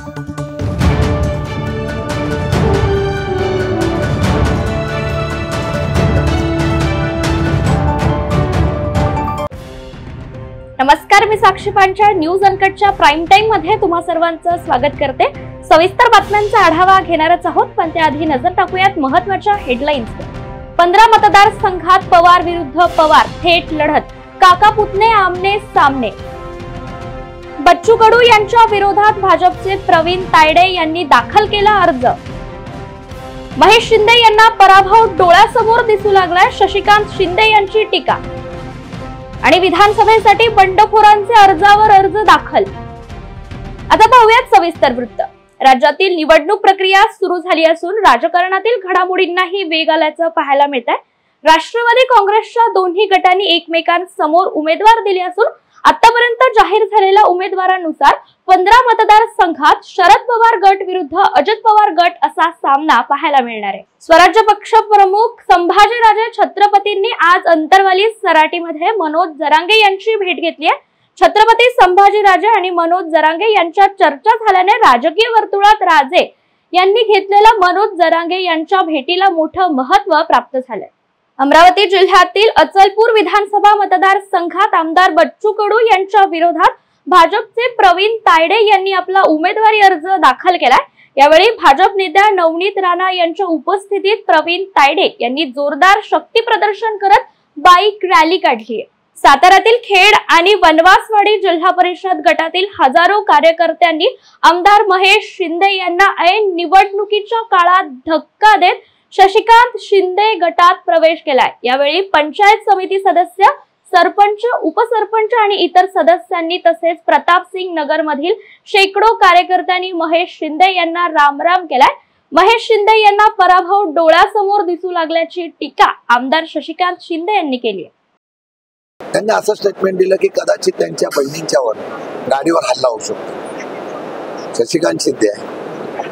नमस्कार, मी साक्षी Panchal news अनकटच्या prime time मध्ये तुम्हा सर्वांचं स्वागत करते। सविस्तर बातम्यांचा आढावा घेणारच आहोत, पण त्याआधी नजर टाकूयात महत्त्वाच्या हेडलाईन्सवर। 15 मतदारसंघात पवार विरुद्ध पवार थेट लढत, काका पुतणे आमने सामने। बच्चू कडू यांच्या विरोधात भाजपचे प्रवीण तायडे यांनी दाखल केला अर्ज। महेश शिंदे यांना पराभव डोळ्यासमोर दिसू लागलाय, शशिकांत शिंदे यांची टीका। आणि विधानसभेसाठी बंडखोरांचे अर्जावर अर्ज दाखल। आता पाहूयात सविस्तर वृत्त। राज्यातील निवडणूक प्रक्रिया सुरू झाली असून राजकारणातील घडामोडींनाही वेग आल्याचं पाहायला मिळतंय। राष्ट्रवादी काँग्रेसच्या दोन्ही गटांनी एकमेकांसमोर उमेदवार दिले असून आतापर्यंत जाहीर झालेल्या उमेदवारांनुसार 15 मतदारसंघात शरद पवार गट विरुद्ध अजित पवार गट असा सामना पाहायला मिळणार आहे। स्वराज्य पक्ष प्रमुख संभाजीराजे छत्रपतींनी आज अंतरवाली सराटीमध्ये मनोज जरांगे यांची भेट घेतली आहे। छत्रपती संभाजीराजे आणि मनोज जरांगे यांच्यात चर्चा झाल्याने राजकीय वर्तुळात राजे यांनी घेतलेल्या मनोज जरांगे यांच्या भेटीला मोठं महत्त्व प्राप्त झालंय। अमरावती जिल्ह्यातील अचलपूर विधानसभा मतदारसंघात आमदार बच्चू कडू यांच्या विरोधात भाजपचे प्रवीण तायडे यांनी आपला उमेदवारी अर्ज दाखल केलाय। यावेळी भाजप नेत्या नवनीत राणा यांच्या उपस्थितीत प्रवीण तायडे यांनी जोरदार शक्ती प्रदर्शन करत बाईक रॅली काढली आहे। साताऱ्यातील खेड आणि वनवासवाडी जिल्हा परिषद गटातील हजारो कार्यकर्त्यांनी आमदार महेश शिंदे यांना ऐन निवडणुकीच्या काळात धक्का देत शशिकांत शिंदे गटात प्रवेश केलाय। यावेळी पंचायत समिती सदस्य, सरपंच, उपसरपंच आणि इतर सदस्यांनी तसेच प्रतापसिंग नगर मधील शेकडो कार्यकर्त्यांनी महेश शिंदे यांना रामराम केलाय। महेश शिंदे यांना पराभव डोळ्यासमोर दिसू लागल्याची टीका आमदार शशिकांत शिंदे यांनी केली आहे। त्यांनी असं स्टेटमेंट दिलं की कदाचित त्यांच्या बहिणींच्यावर गाडीवर हल्ला होऊ शकतो। शशिकांत शिंदे आहे,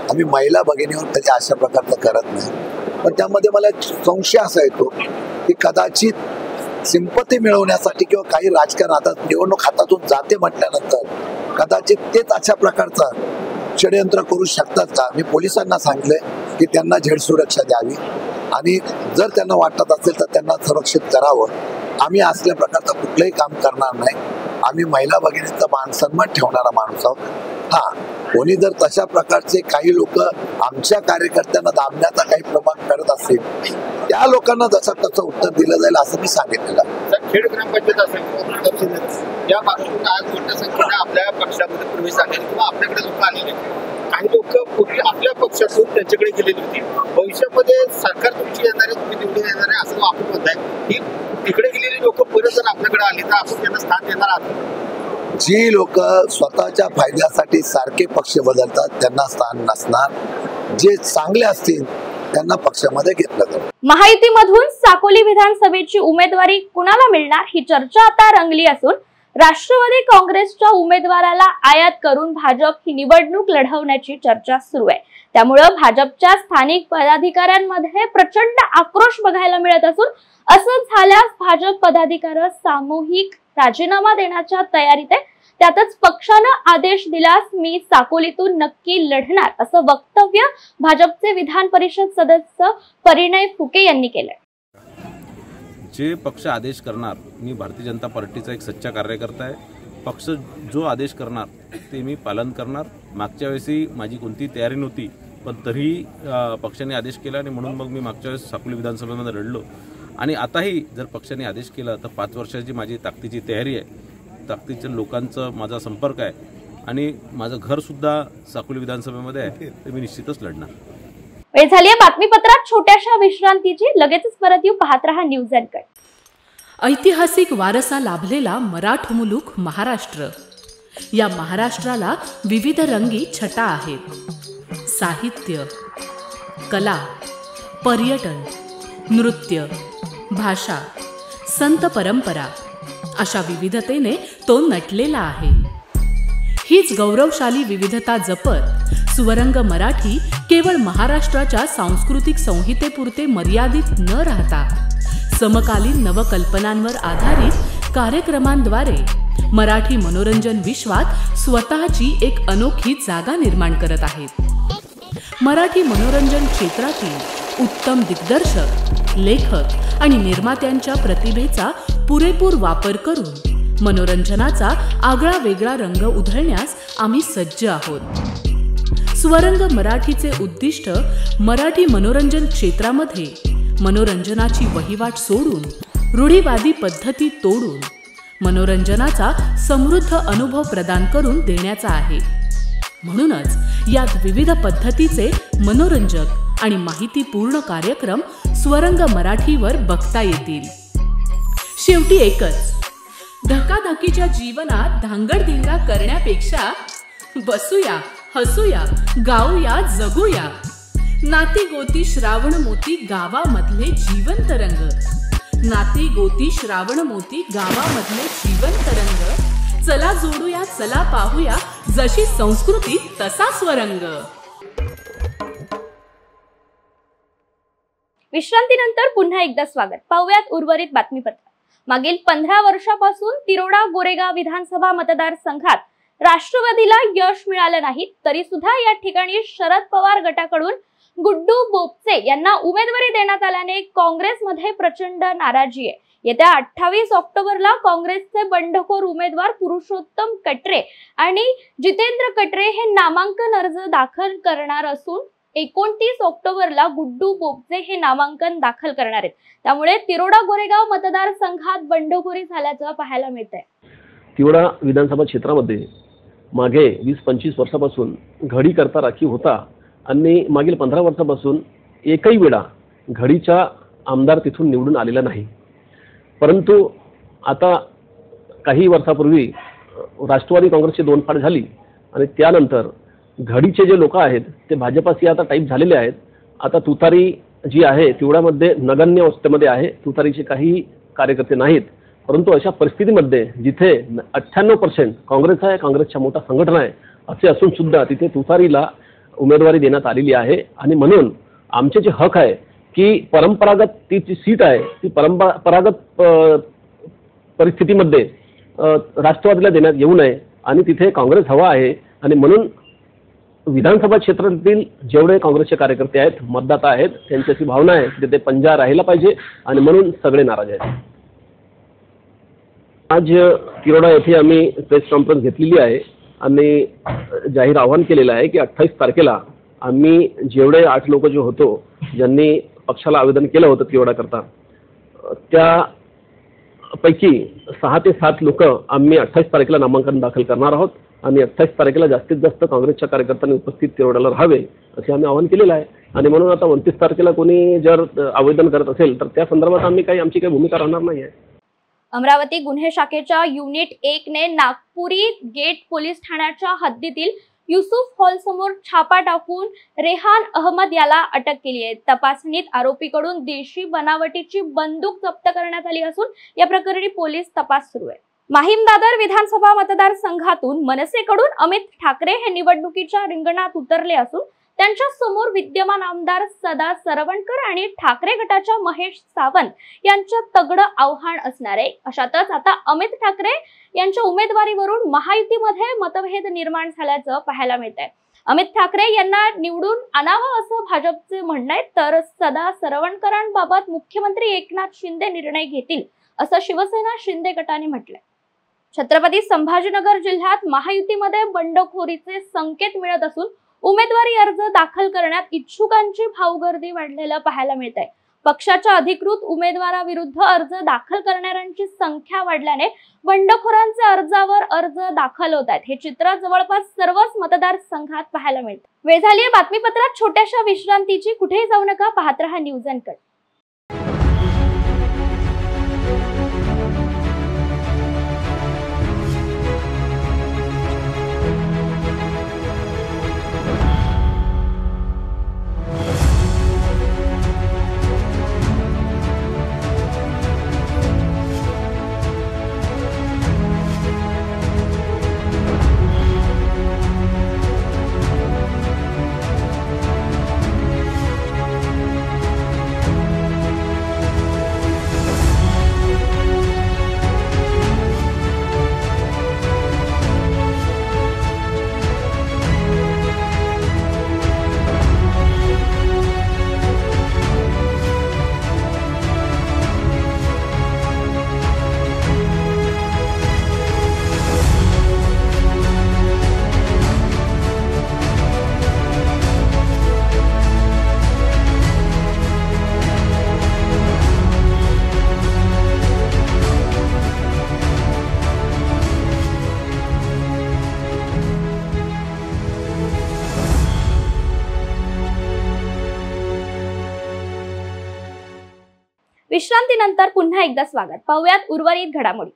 आम्ही महिला भगिनीवर कधी अशा प्रकारचं करत नाही, पण त्यामध्ये मला संशय असा येतो की कदाचित सिंपती मिळवण्यासाठी किंवा काही राजकारण आता निवडणूक हातातून जाते म्हटल्यानंतर कदाचित तेच अशा प्रकारचा षडयंत्र करू शकतात का। मी पोलिसांना सांगितले की त्यांना झेड सुरक्षा द्यावी आणि जर त्यांना वाटत असेल तर त्यांना सुरक्षित करावं। आम्ही असल्या प्रकारचं कुठलंही काम करणार नाही। आम्ही महिला भगिनींचा मान सन्मान ठेवणारा माणूस आहोत। हा, कोणी जर तशा प्रकारचे काही लोक आमच्या कार्यकर्त्यांना दाबण्याचा काही प्रमाण करत असतील, त्या लोकांना जसं तसं उत्तर दिलं जाईल असं मी सांगितलेलं। खेड ग्रामपंचायत असेल या पासून आज मोठ्या संख्येने आपल्या पक्षामध्ये प्रवेश झाले किंवा आपल्याकडे लोक आलेले, काही लोक पूर्वी आपल्या पक्षातून त्यांच्याकडे गेलेली होती। भविष्यामध्ये सरकार तुमची येणार आहे, तुम्ही निवडून येणार आहे असं आपण म्हणताय की तिकडे गेलेली लोक परत जर आपल्याकडे आली तर आपण त्यांना स्थान देणार आहोत। जी लोक स्वतःच्या फायद्यासाठी सारखे पक्ष बदलतात त्यांना स्थान नसणार, जे चांगले असतील त्यांना पक्षामध्ये घेतलं जाईल। महायुतीमधून साकोली विधानसभेची उमेदवारी कुणाला मिळणार ही चर्चा आता रंगली असून राष्ट्रवादी काँग्रेसच्या उमेदवाराला आयात करून भाजप ही निवडणूक लढवण्याची चर्चा सुरू आहे। त्यामुळे भाजपच्या स्थानिक पदाधिकाऱ्यांमध्ये प्रचंड आक्रोश बघायला मिळत असून असं झाल्यास भाजप पदाधिकारी सामूहिक राजीनामा देण्याच्या तयारीत आहे। त्यातच पक्षानं आदेश दिल्यास मी साकोलीतून नक्की लढणार असं वक्तव्य भाजपचे विधान परिषद सदस्य परिणय फुके यांनी केलंय। जे पक्ष आदेश करणार, मी भारतीय जनता पार्टीचा एक सच्चा कार्यकर्ता आहे। पक्ष जो आदेश करणार ते मी पालन करणार। मागच्या वेळेसही माझी कोणती तयारी नव्हती, पण तरीही पक्षाने आदेश केला आणि म्हणून मग मी मागच्या वेळेस साकोली विधानसभेमध्ये लढलो। आणि आताही जर पक्षाने आदेश केला तर 5 वर्षाची माझी ताकदीची तयारी आहे। ताकदीच्या लोकांचा माझा संपर्क आहे आणि माझं घर सुद्धा साकोली विधानसभेमध्ये आहे, तर मी निश्चितच लढणार। वेळ झाली आहे बातमीपत्रात छोट्याशा विश्रांतीची, लगेचच परत येऊ। पाहत रहा न्यूज अनकट। ऐतिहासिक वारसा लाभलेला मराठ मुलूक महाराष्ट्र। या महाराष्ट्राला विविध रंगी छटा आहेत। साहित्य, कला, पर्यटन, नृत्य, भाषा, संत परंपरा अशा विविधतेने तो नटलेला आहे। हीच गौरवशाली विविधता जपत सुवरंग मराठी केवळ महाराष्ट्राच्या सांस्कृतिक संहितेपुरते मर्यादित न राहता समकालीन नवकल्पनांवर आधारित कार्यक्रमांद्वारे मराठी मनोरंजन विश्वात स्वतःची एक अनोखी जागा निर्माण करत आहेत. मराठी मनोरंजन क्षेत्रातील उत्तम दिग्दर्शक, लेखक आणि निर्मात्यांच्या प्रतिभेचा पुरेपूर वापर करून मनोरंजनाचा आगळा वेगळा रंग उधळण्यास आम्ही सज्ज आहोत. स्वरंग मराठीचे उद्दिष्ट मराठी मनोरंजन क्षेत्रामध्ये मनोरंजनाची वहिवाट सोडून, रूढीवादी पद्धती तोडून मनोरंजनाचा समृद्ध अनुभव प्रदान करून देण्याचा आहे. म्हणूनच यात विविध पद्धतीचे मनोरंजक आणि माहितीपूर्ण कार्यक्रम स्वरंग मराठीवर बघता येतील. शेवटी एकच, धकाधकीच्या जीवनात धांगडधिंगा करण्यापेक्षा बसूया, हसूया, गाऊया, जगूया. नाती गोती श्रावण मोती गावामधले जीवंत रंग. नाती गोती श्रावण मोती गावामधले जीवंत रंग. चला जोडूया, चला पाहूया, जशी संस्कृती तसा स्वरंग. विश्रांतीनंतर पुन्हा एकदा स्वागत. पाहूयात उर्वरित बातमीपत्र. मागील 15 वर्षापासून तिरोडा गोरेगाव विधानसभा मतदारसंघात राष्ट्रवादीला यश मिळालं नाही, तरी सुद्धा या ठिकाणी शरद पवार गटाकडून गुड्डू बोपचे यांना उमेदवारी देण्यात आल्याने काँग्रेसमध्ये प्रचंड नाराजी आहे. येत्या 28 ऑक्टोबरला काँग्रेसचे बंडखोर उमेदवार पुरुषोत्तम कटरे आणि जितेंद्र कटरे हे नामांकन अर्ज दाखल करणार असून 29 ऑक्टोबरला गुड्डू बोपचे हे नामांकन दाखल करणार आहेत. त्यामुळे तिरोडा गोरेगाव मतदारसंघात बंडखोरी झाल्याचं पाहायला मिळतंय. तिरोडा विधानसभा क्षेत्रामध्ये मागे 20-25 वर्षापासून घडी करता राखीव होता आणि मागील 15 वर्षापासून एकही वेळा घडीचा आमदार तिथून निवडून आलेला नाही. परंतु आता काही वर्षापूर्वी राष्ट्रवादी काँग्रेसची 2 फाट झाली आणि त्यानंतर घडीचे जे लोक आहेत ते भाजपाशी आता टाईप झालेले आहेत. आता तुतारी जी आहे तिवड्यामध्ये नगण्य अवस्थेमध्ये आहे. तुतारीचे काही कार्यकर्ते नाहीत. परंतु अशा परिस्थितीमध्ये जिथे 98% काँग्रेस आहे, काँग्रेसच्या मोठा संघटना आहे, असे असून सुद्धा तिथे तुतारीला उमेदवारी देण्यात आलेली आहे. आणि म्हणून आमचे जे हक आहे की परंपरागत ती जी सीट आहे ती परंपरागत परिस्थितीमध्ये राष्ट्रवादीला देण्यात येऊ नये आणि तिथे काँग्रेस हवा आहे. आणि म्हणून विधानसभा क्षेत्रातील जेवढे काँग्रेसचे कार्यकर्ते आहेत, मतदाता आहेत, त्यांच्याची भावना आहे की ते पंजा राहायला पाहिजे आणि म्हणून सगळे नाराज आहेत. आज तिरोडा येथे आम्ही प्रेस कॉन्फरन्स घेतलेली आहे आणि जाहीर आवाहन केलेलं आहे की 28 तारखेला आम्ही जेवढे 8 लोक जे होतो ज्यांनी पक्षाला आवेदन केलं होतं तिरोडा करता, त्यापैकी 6 ते 7 लोक आम्ही 28 तारखेला नामांकन दाखल करणार आहोत आणि 28 तारखेला जास्तीत जास्त काँग्रेसच्या कार्यकर्त्यांनी उपस्थित तिरोडाला राहावे असे आम्ही आवाहन केलेलं आहे. आणि म्हणून आता 29 तारखेला कोणी जर आवेदन करत असेल तर त्या संदर्भात आमची काही भूमिका राहणार नाही आहे. अमरावती गुन्हे शाखेच्या युनिट 1 ने नागपुरी गेट पोलीस ठाण्याच्या हद्दीतील युसुफ हॉल समोर छापा टाकून रेहान अहमद याला अटक केली आहे. तपासणीत आरोपीकडून देशी बनावटीची बंदूक जप्त करण्यात आली असून या प्रकरणी पोलीस तपास सुरू आहे. माहीमदादर विधानसभा मतदारसंघातून मनसेकडून अमित ठाकरे हे निवडणुकीच्या रिंगणात उतरले असून त्यांच्या समोर विद्यमान आमदार सदा सरवणकर आणि ठाकरे गटाच्या महेश सावंत यांच्यात तगडं आव्हान असणार आहे. अशातच आता अमित ठाकरे यांच्या उमेदवारीवरून महायुतीमध्ये मतभेद निर्माण झाल्याचं पाहायला मिळत आहे. अमित ठाकरे यांना निवडून आणावं असं भाजपचे म्हणणं आहे, तर सदा सरवणकरांबाबत मुख्यमंत्री एकनाथ शिंदे निर्णय घेतील असं शिवसेना शिंदे गटाने म्हटलंय. छत्रपती संभाजीनगर जिल्ह्यात महायुतीमध्ये बंडखोरीचे संकेत मिळत असून उमेदवारी अर्ज दाखल करण्यात इच्छुकांची भाऊगर्दी वाढलेलं पाहायला मिळत आहे. पक्षाच्या अधिकृत उमेदवाराविरुद्ध अर्ज दाखल करणाऱ्यांची संख्या वाढल्याने बंडखोरांचे अर्जावर अर्ज दाखल होत आहेत. हे चित्र जवळपास सर्वच मतदारसंघात पाहायला मिळतं. वेळ झाली बातमीपत्रात छोट्याशा विश्रांतीची. कुठेही जाऊ नका, पाहत रहा न्यूज अनकट. विश्रांतीनंतर पुन्हा एकदा स्वागत. पाहूयात उर्वरित घडामोडी.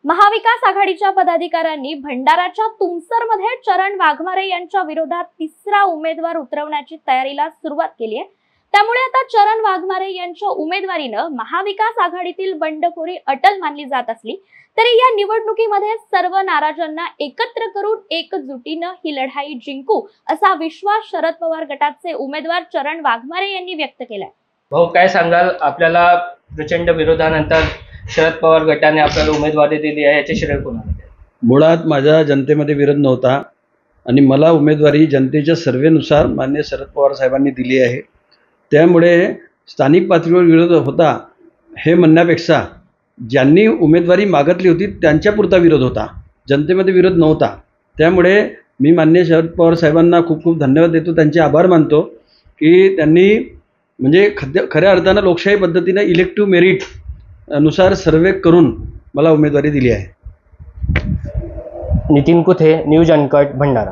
महाविकास आघाडीच्या पदाधिकाऱ्यांनी भंडाराच्या तुमसरमध्ये चरण वाघमारे यांच्या विरोधात तिसरा उमेदवार उतरवण्याची तयारीला सुरुवात केली आहे. त्यामुळे आता चरण वाघमारे यांच्या उमेदवारीनं महाविकास आघाडीतील बंडखोरी अटल मानली जात असली तरी या निवडणुकीमध्ये सर्व नाराजांना एकत्र करून एकजुटीनं ही लढाई जिंकू असा विश्वास शरद पवार गटाचे उमेदवार चरण वाघमारे यांनी व्यक्त केलाय. भाऊ, काय सांगाल? आपल्याला प्रचंड विरोधानंतर शरद पवार गटाने आपल्याला उमेदवारी दिली आहे, याचे श्रेय कोणाला? मुळात माझा जनतेमध्ये विरोध नव्हता आणि मला उमेदवारी जनतेच्या सर्वेनुसार माननीय शरद पवार साहेबांनी दिली आहे. त्यामुळे स्थानिक पातळीवर विरोध होता हे म्हणण्यापेक्षा ज्यांनी उमेदवारी मागितली होती त्यांच्यापुरता विरोध होता, जनतेमध्ये विरोध नव्हता. त्यामुळे मी माननीय शरद पवार साहेबांना खूप खूप धन्यवाद देतो, त्यांचे आभार मानतो की त्यांनी म्हणजे खऱ्या अर्थानं लोकशाही पद्धतीने इलेक्टिव्ह मेरिट नुसार सर्वे करून मला उमेदवारी दिली आहे. Nitin कुथे, news uncut, Bhandara.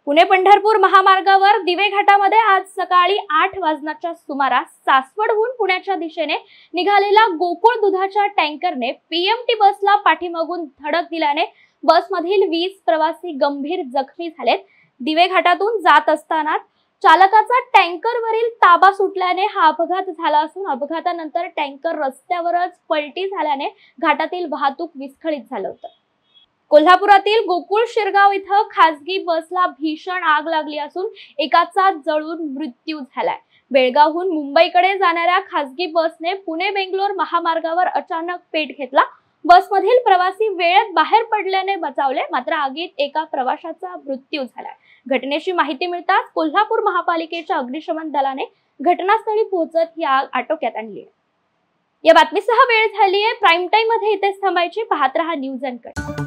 पुणे पंढरपूर महामार्गावर दिवे घाटामध्ये आज सकाळी 8 वाजण्याच्या सुमारास सासवडहून पुण्याच्या दिशेने निघालेला गोकुळ दुधाच्या टँकरने पीएमटी बसला पाठीमागून धडक दिल्याने बसमधील 20 प्रवासी गंभीर जखमी झालेत. दिवे घाटातून जात असताना चालकाचा टँकरवरील ताबा सुटल्याने हा अपघात झाला असून अपघातानंतर टँकर रस्त्यावरच पलटी झाल्याने घाटातील वाहतूक विस्कळीत झालं होतं. कोल्हापुरातील गोकुळ शिरगाव इथं खासगी बसला भीषण आग लागली असून एकाचा जळून मृत्यू झालाय. बेळगावहून मुंबईकडे जाणाऱ्या खासगी बसने पुणे बेंगलोर महामार्गावर अचानक पेट घेतला. बसमधील प्रवासी वेळेत बाहेर पडल्याने बचावले, मात्र आगीत एका प्रवाशाचा मृत्यू झालाय. घटनेची माहिती मिळताच कोल्हापूर महापालिकेच्या अग्निशमन दलाने घटनास्थळी पोहोचत ही आग आटोक्यात आणली. या बातमीसह वेळ झाली आहे प्राईम टाइम मध्ये इथेच थांबायची. पाहत रहा न्यूज अनकट.